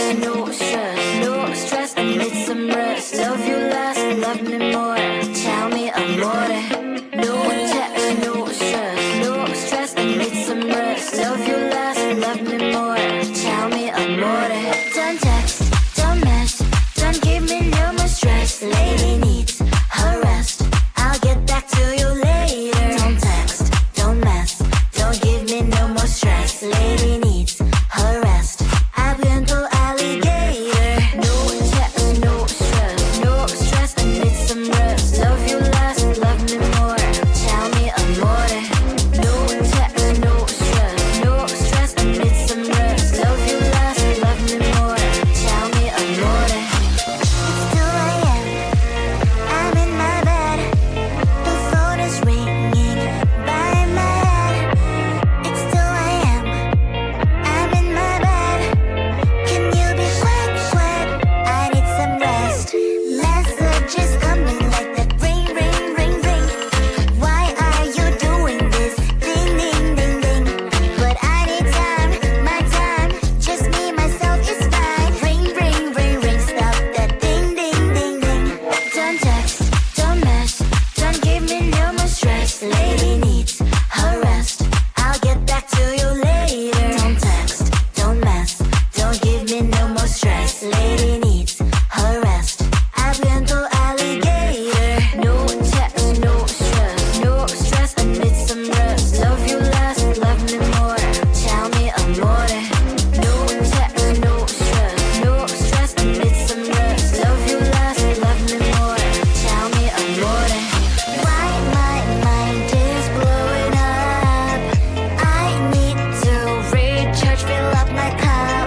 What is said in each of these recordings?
text, no stress, no stress. I need some rest. Love you less, love me more. Tell me amore. No text, no stress, no stress. I need some rest. Love you less, love me more. Tell me amore. Don't text, don't mess, don't give me no more stress. Lady needs her rest. I'll get back to you later. Don't text, don't mess, don't give me no more stress. Lady needs her rest. I've been to alligator. No text, no stress, no stress. I need some rest. Love you less, love me more. Tell me amore. No text, no stress, no stress. I need some rest. Love you less, love me more. Tell me amore. It's 2 a.m. I'm in my bed. The phone is ringing by my head. It's 2 a.m. I'm in my bed. Can you be quick, quick? I need some rest. Messages coming like that. Ring, ring, ring, ring. Why are you doing this? Ding, ding, ding, ding. But I need time, my time. Just me, myself is fine. Ring, ring, ring, ring. Stop that. Ding, ding, ding, ding. Don't text, don't mess, don't give me no more stress. Lady needs her rest. I'll get back to you later. Don't text, don't mess, don't give me no more stress. Lady needs her rest. I've been to alligator. No text, no stress, no stress. I need some rest. Love you less, love me more. Tell me amore. No text, no stress, no stress. I need some rest. Love you less, love me more. Tell me amore. Why my mind is blowing up? I need to recharge, fill up my cup.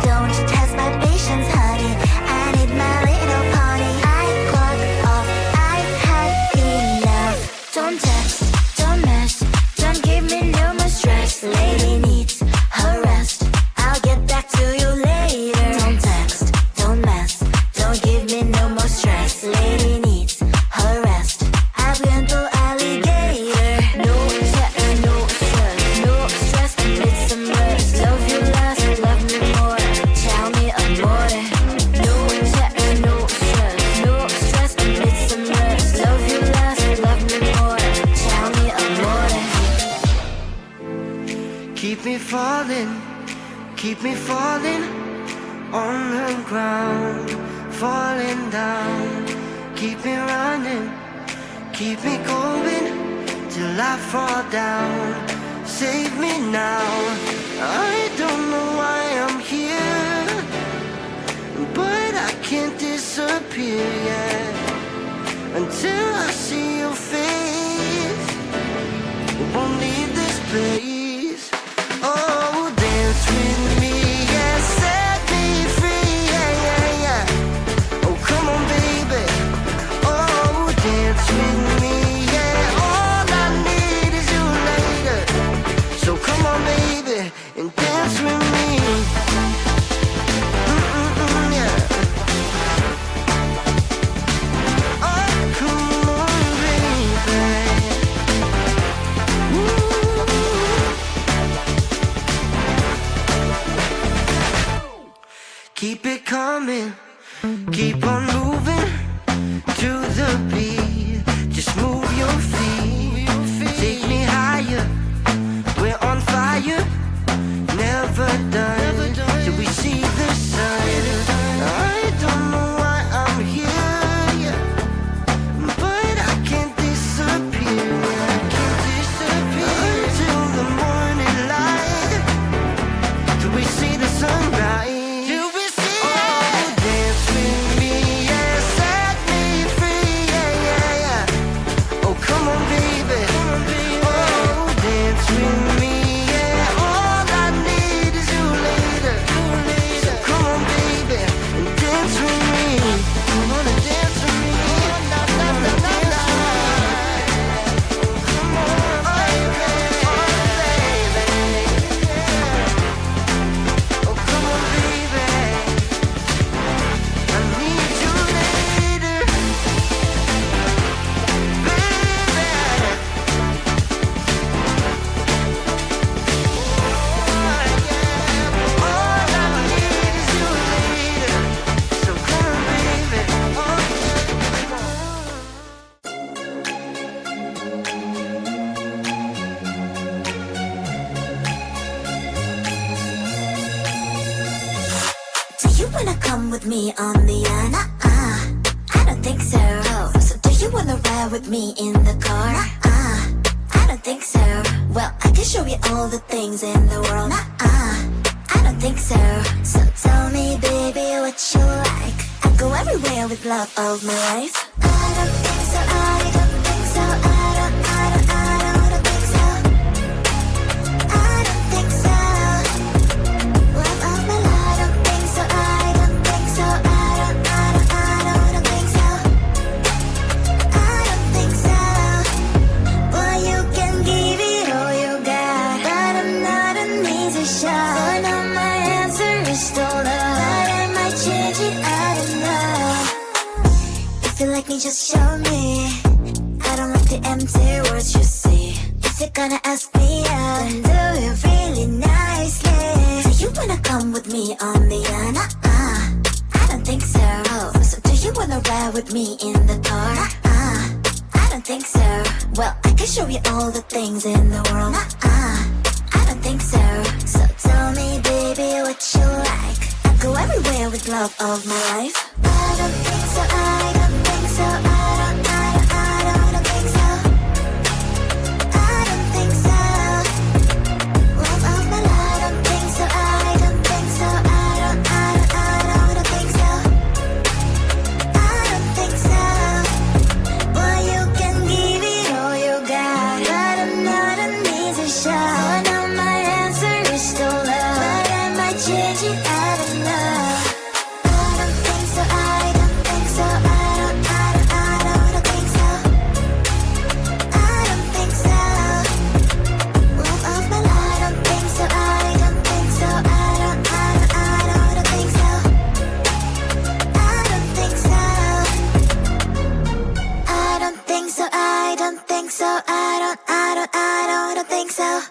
Don't test my patience, honey. I need my little pony. I clock off, I've had enough. Don't text, don't mess, don't give me no more stress. Lady needs her rest. I'll get back to you later. Don't text, don't mess, don't give me no more stress. Lady needs her rest. I've been to alligator. No text, no stress, no stress. I need some rest. Love you less, love me more. Tell me amore. No text, no stress, no stress. I need some rest. Love you less, love me more. Tell me amore. Keep me falling on the ground, falling down. Keep me running, keep me going till I fall down. Save me now. I don't know why I'm here, but I can't disappear yet until I see your face. Won't leave this place. Oh, dance with me, yeah, set me free, yeah, yeah, yeah. Oh, come on, baby. Oh, dance with me, yeah. All I need is you later. So come on, baby, and dance with me. Yeah. Oh, come on, baby. Keep it coming, keep on moving to the beat. Just move your feet, take me higher. We're on fire, never done till we see the sun. I don't know why I'm here, yeah, but I can't disappear. I can't disappear until the morning light, till we see the sunrise. Dance with me, yeah, set me free, yeah, yeah, yeah. Oh, come on, baby. Oh, dance with me, yeah. All I need is you later. come with me on the I don't think so. So do you wanna ride with me in the car? I don't think so. Well, I can show you all the things in the world. I don't think so. So tell me, baby, what you like. I go everywhere with love of my life. I don't think so. I don't think so. I don't think so. I don't think so. Love of my life. I don't think so. I don't think so. I don't think so. I don't think so. Well, you can give it all you got, but I'm not an easy shot. So now my answer is still no, but I might change it. I don't know. If you like me, just show me. I don't like the empty words you see. If you're gonna ask me out, then do it really nicely. Do you wanna come with me on the I don't think so. So do you wanna ride with me in the car? I don't think so. Well, I can show you all the things in the world. I don't think so. So tell me, baby, what you like. I go everywhere with love of my life. I don't think so. I don't think so. I don't think so. I don't think so. Love of my life. I don't think so. I don't think so. I don't think so. I don't think so. Well, you can give it all you got, but I'm not an easy shot. So now my answer is still no, but I might change it. I don't know. I don't think so. I don't think so. I don't think so. I don't think so. Love of my life. I don't think so. I don't think so. I don't think so. I don't think so. I don't think so. I don't think so. I don't think so.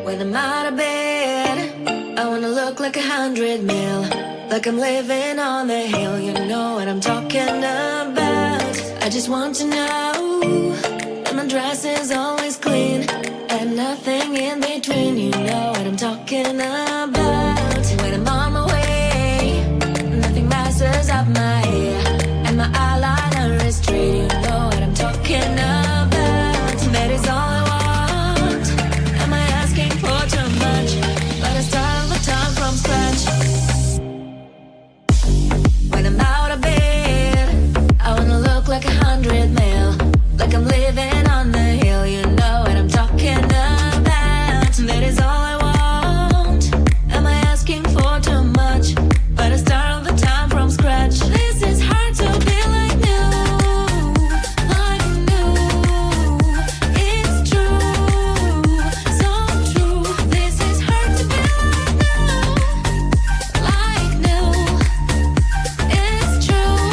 When I'm out of bed, I wanna look like 100 mil, like I'm living on the hill. You know what I'm talking about. I just want to know that my dress is always clean and nothing in between. You know what I'm talking about. When I'm on my way, nothing messes up my hair, and my eyeliner is straight. You know what I'm talking about. That is all I want. Am I asking for too much? But I start all the time from scratch. When I'm out of bed, I wanna look like 100 mil, like I'm living on the hill. You know what I'm talking about. That is all I want. Am I asking for too much? But I start all the time from scratch. This is hard to be like new, like new. It's true, so true. This is hard to be like new. It's true,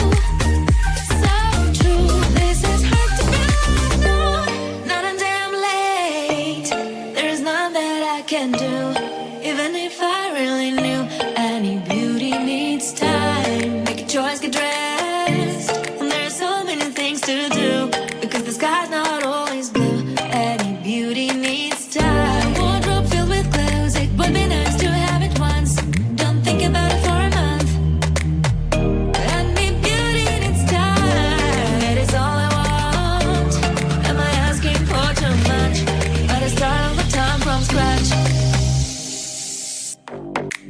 so true. This is hard to be like new. Not until I'm late, there is none that I can do. Even if I really knew, any beauty needs time. Make a choice, get dressed, and there's so many things to do, because the sky's not always blue. Any beauty needs time. Wardrobe filled with clothes, it would be nice to have it once. Don't think about it for a month. Any beauty needs time. That is all I want. Am I asking for too much? But I start all the time from scratch.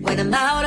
When I'm out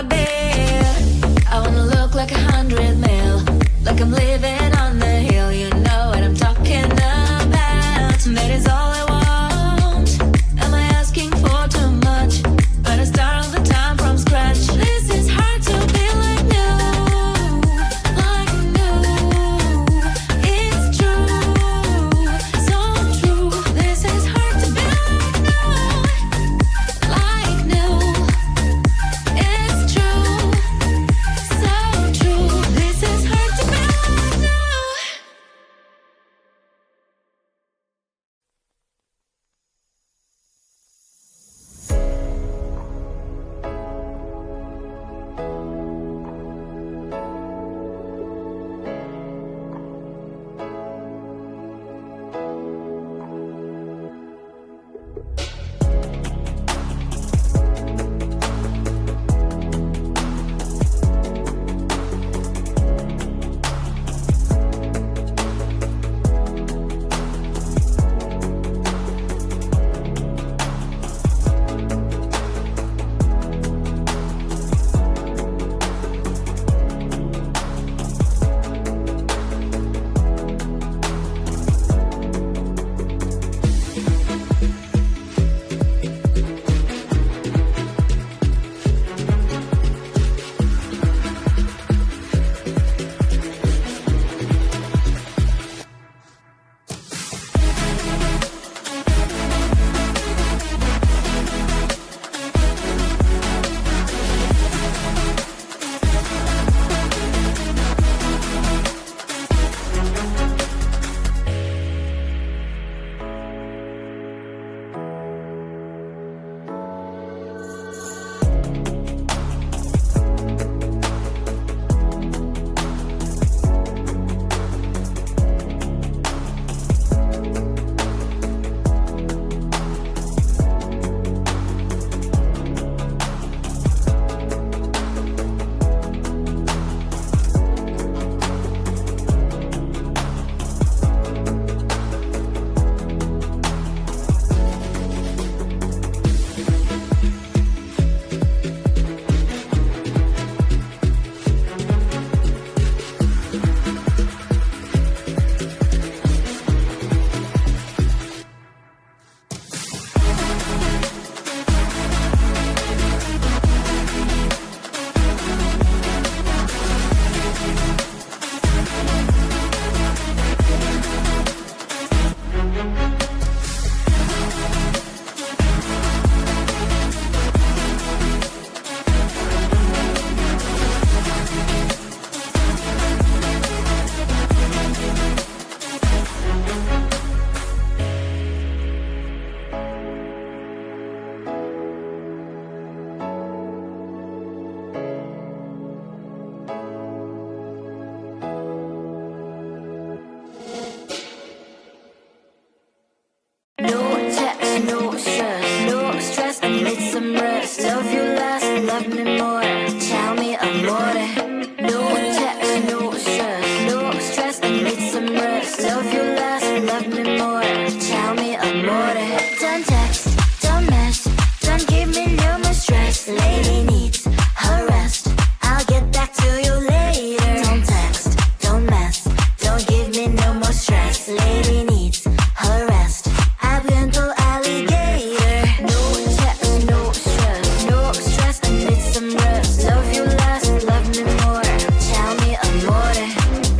Don't text, don't mess, don't give me no more stress. Lady needs her rest. I'll get back to you later. Don't text, don't mess, don't give me no more stress. Lady needs her rest. I've been to alligator. No text, no stress, no stress. I need some rest. Love you less, love me more. Tell me amore.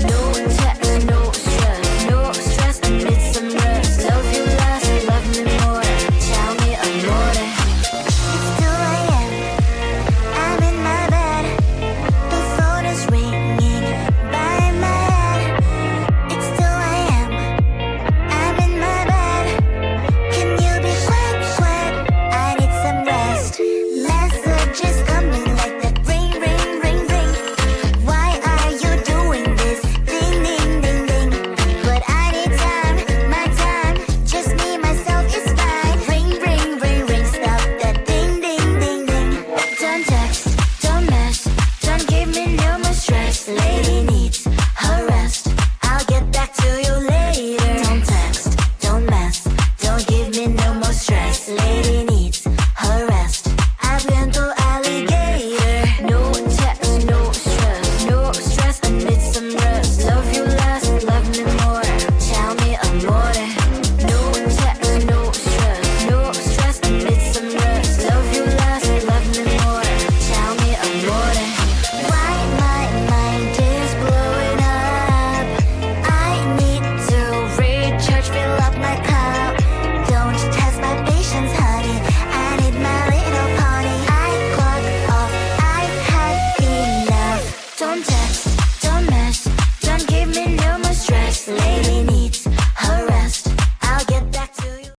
No text, no stress, no stress. I need some rest. Love you less, love me more. Tell me amore. It's 2 a.m. I'm in my bed. The phone is ringing by my head. It's 2 a.m. I'm in my bed. Can you be quick, quick? I need some rest. Messages coming like that. Ring, ring, ring, ring. Why are you doing this? Ding, ding, ding, ding. But I need time, my time. Just me, myself is fine. Ring, ring, ring, ring. Stop that ding, ding, ding, ding. Don't text, don't mess, don't give me no more stress. Lady needs her rest. I'll get back to you later. Don't text, don't mess, don't give me no more stress. Lady needs her rest. I've been to alligator. No text, no stress, no stress. I need some rest. Love you less, love me more. Tell me amore. No text, no stress, no stress. I need some rest. Love you less, love me more. Tell me amore. Why my mind is blowing up? I need to recharge, fill up my cup. Don't test my patience, honey. I need my little pony. I clock off, I've had enough. Don't text,